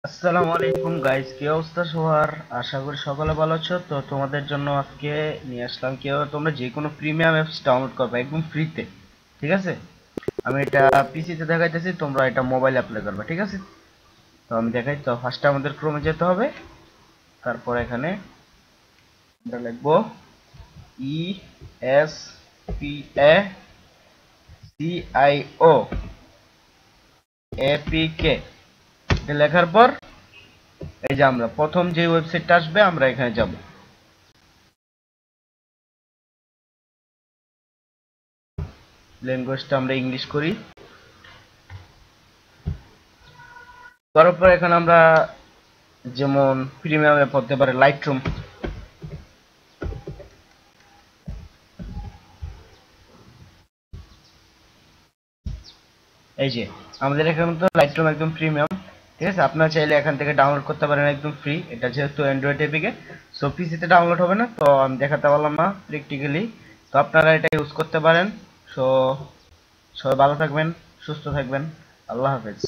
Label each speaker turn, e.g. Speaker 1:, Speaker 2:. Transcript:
Speaker 1: আসসালামু আলাইকুম গাইস, কি অবস্থা সবার? আশা করি সকলে ভালো আছো। তো তোমাদের জন্য আজকে নিয়ে আসলাম কিভাবে তোমরা যে কোনো প্রিমিয়াম অ্যাপস ডাউনলোড করবে একদম ফ্রিতে। ঠিক আছে, আমি এটা পিসিতে দেখাইতেছি, তোমরা এটা মোবাইলে অ্যাপ্লাই করবে। ঠিক আছে, তো আমি দেখাই। তো ফার্স্টে আমাদের ক্রোমে যেতে হবে, তারপর এখানে এটা লিখবো ESPACIO এটা লেখার পর এই যে আমরা প্রথম যে ওয়েবসাইটটা আসবে আমরা এখানে যাব। ল্যাঙ্গুয়েজটা আমরা ইংলিশ করি, করার পর এখানে আমরা যেমন প্রিমিয়ামে পড়তে পারে লাইটরুম। এই যে আমাদের এখানে তো লাইটরুম একদম প্রিমিয়াম। ঠিক আছে, আপনারা চাইলে এখান থেকে ডাউনলোড করতে পারেন একদম ফ্রি। এটা যেহেতু অ্যান্ড্রয়েড এপিকে, সো পিসিতে ডাউনলোড হবে না, তো আমি দেখাতে পারলাম না প্র্যাকটিক্যালি। তো আপনারা এটা ইউজ করতে পারেন। সো সবাই ভালো থাকবেন, সুস্থ থাকবেন। আল্লাহ হাফেজ।